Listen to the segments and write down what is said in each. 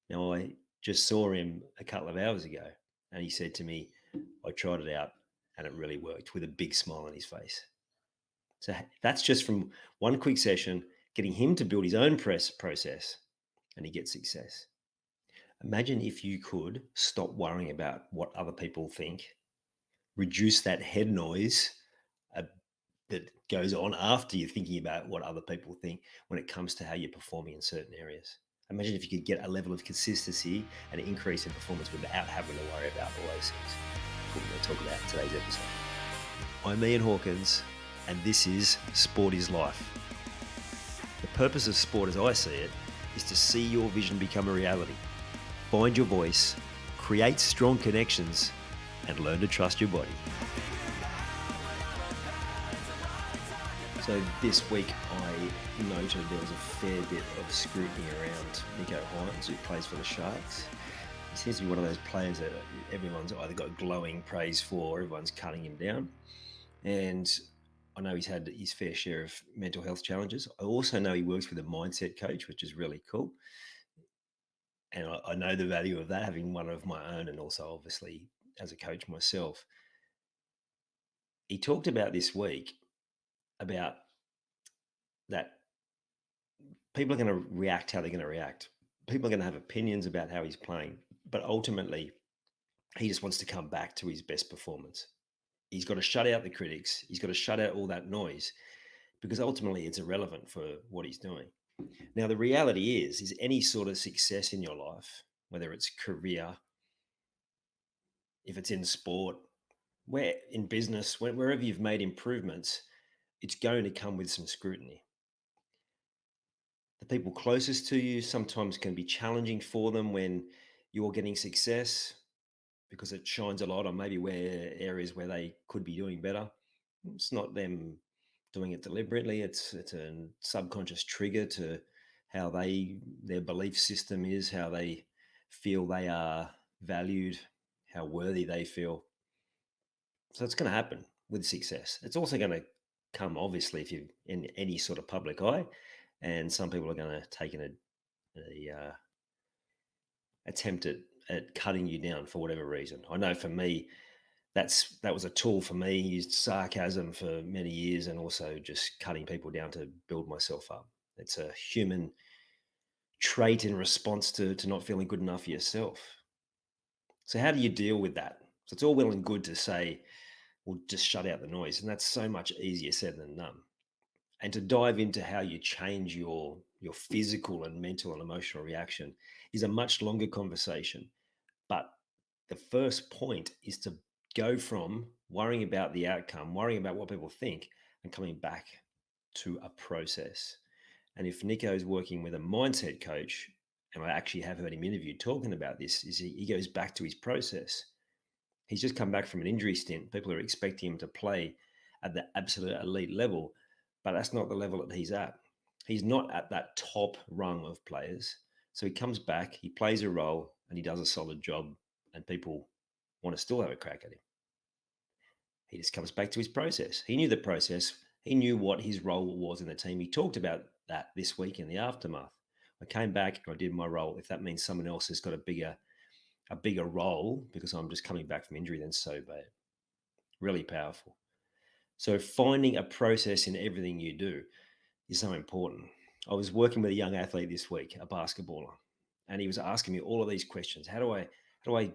Now, I just saw him a couple of hours ago, and he said to me, I tried it out and it really worked, with a big smile on his face. So that's just from one quick session, getting him to build his own process, and he gets success. Imagine if you could stop worrying about what other people think, reduce that head noise uh, that goes on after you're thinking about what other people think when it comes to how you're performing in certain areas. Imagine if you could get a level of consistency and an increase in performance without having to worry about all those things. What we're going to talk about in today's episode. I'm Ian Hawkins, and this is Sport is Life. The purpose of sport, as I see it, is to see your vision become a reality. Find your voice, create strong connections, and learn to trust your body. So this week I noted there was a fair bit of scrutiny around Hawkins, who plays for the Sharks. He seems to be one of those players that everyone's either got glowing praise for, or everyone's cutting him down. And I know he's had his fair share of mental health challenges. I also know he works with a mindset coach, which is really cool. And I know the value of that, having one of my own, and also obviously as a coach myself. He talked about this week about that people are going to react how they're going to react. People are going to have opinions about how he's playing, but ultimately, he just wants to come back to his best performance. He's got to shut out the critics. He's got to shut out all that noise, because ultimately it's irrelevant for what he's doing. Now, the reality is any sort of success in your life, whether it's career, if it's in sport, where in business, wherever you've made improvements, it's going to come with some scrutiny. The people closest to you sometimes can be challenging for them when you're getting success, because it shines a light on maybe where areas where they could be doing better. It's not them doing it deliberately. It's a subconscious trigger to how their belief system is, how they feel they are valued, how worthy they feel. So it's going to happen with success. It's also going to come, obviously, if you're in any sort of public eye, and some people are going to take a attempt at cutting you down for whatever reason. I know for me, that was a tool for me. Used sarcasm for many years, and also just cutting people down to build myself up. It's a human trait in response to not feeling good enough for yourself. So how do you deal with that? So it's all well and good to say, well, just shut out the noise, and that's so much easier said than done. And to dive into how you change your physical and mental and emotional reaction is a much longer conversation. But the first point is to go from worrying about the outcome, worrying about what people think, and coming back to a process. And if Nico's working with a mindset coach, and I actually have heard him interviewed talking about this, is he goes back to his process. He's just come back from an injury stint. People are expecting him to play at the absolute elite level, but that's not the level that he's at. He's not at that top rung of players. So he comes back, he plays a role, and he does a solid job, and people want to still have a crack at him. He just comes back to his process. He knew the process. He knew what his role was in the team. He talked about that this week in the aftermath. I came back and I did my role. If that means someone else has got a bigger role because I'm just coming back from injury, then so be it. Really powerful. So finding a process in everything you do is so important. I was working with a young athlete this week, a basketballer, and he was asking me all of these questions. How do I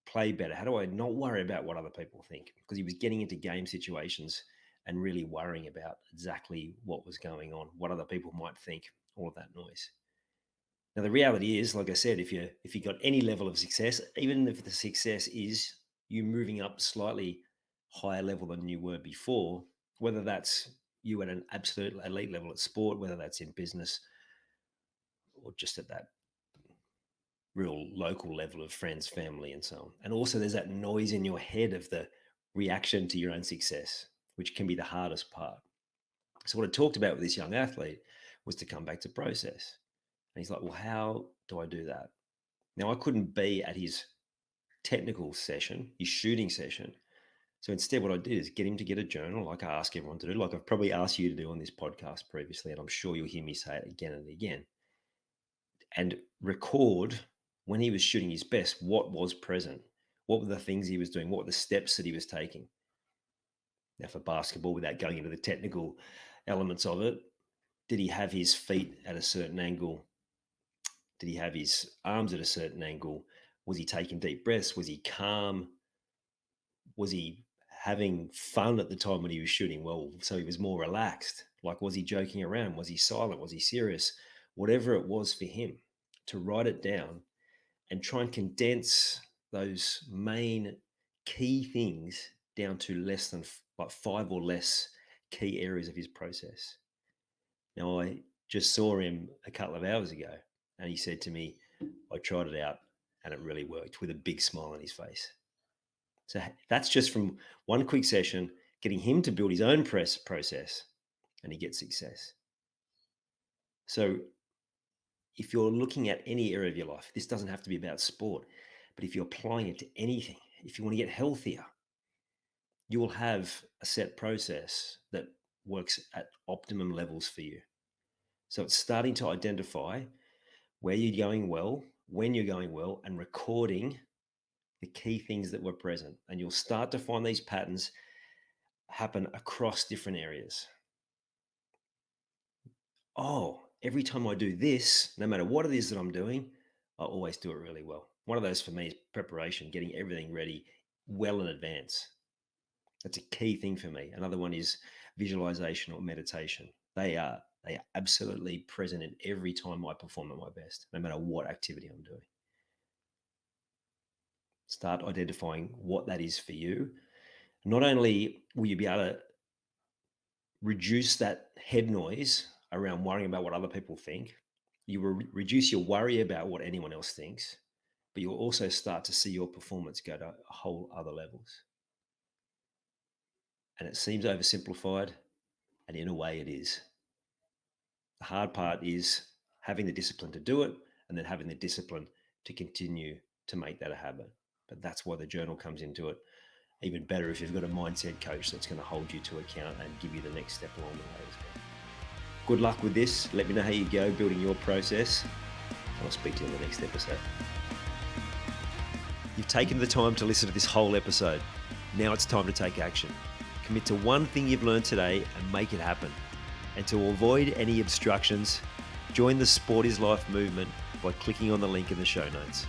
play better? How do I not worry about what other people think? Because he was getting into game situations and really worrying about exactly what was going on, what other people might think, all of that noise. Now the reality is, like I said, if you got any level of success, even if the success is you moving up slightly higher level than you were before, whether that's you at an absolute elite level at sport, whether that's in business or just at that real local level of friends, family, and so on. And also there's that noise in your head of the reaction to your own success, which can be the hardest part. So what I talked about with this young athlete was to come back to process. And he's like, well, how do I do that? Now, I couldn't be at his technical session, his shooting session. So instead, what I did is get him to get a journal, like I ask everyone to do, like I've probably asked you to do on this podcast previously, and I'm sure you'll hear me say it again and again, and record when he was shooting his best, what was present? What were the things he was doing? What were the steps that he was taking? Now, for basketball, without going into the technical elements of it, did he have his feet at a certain angle? Did he have his arms at a certain angle? Was he taking deep breaths? Was he calm? Was he having fun at the time when he was shooting? Well, so he was more relaxed. Like, was he joking around? Was he silent? Was he serious? Whatever it was for him, to write it down and try and condense those main key things down to less than like 5 or less key areas of his process. Now, I just saw him a couple of hours ago and he said to me, I tried it out and it really worked, with a big smile on his face. So that's just from one quick session, getting him to build his own process, and he gets success. So if you're looking at any area of your life, this doesn't have to be about sport, but if you're applying it to anything, if you want to get healthier, you will have a set process that works at optimum levels for you. So it's starting to identify where you're going well, when you're going well, and recording the key things that were present. And you'll start to find these patterns happen across different areas. Oh, every time I do this, no matter what it is that I'm doing, I always do it really well. One of those for me is preparation, getting everything ready well in advance. That's a key thing for me. Another one is visualization or meditation. They are absolutely present in every time I perform at my best, no matter what activity I'm doing. Start identifying what that is for you. Not only will you be able to reduce that head noise around worrying about what other people think, you will reduce your worry about what anyone else thinks, but you'll also start to see your performance go to whole other levels. And it seems oversimplified, and in a way it is. The hard part is having the discipline to do it, and then having the discipline to continue to make that a habit. But that's why the journal comes into it. Even better if you've got a mindset coach that's going to hold you to account and give you the next step along the way as well. Good luck with this. Let me know how you go building your process, and I'll speak to you in the next episode. You've taken the time to listen to this whole episode. Now it's time to take action. Commit to one thing you've learned today and make it happen. And to avoid any obstructions, join the Sport is Life movement by clicking on the link in the show notes.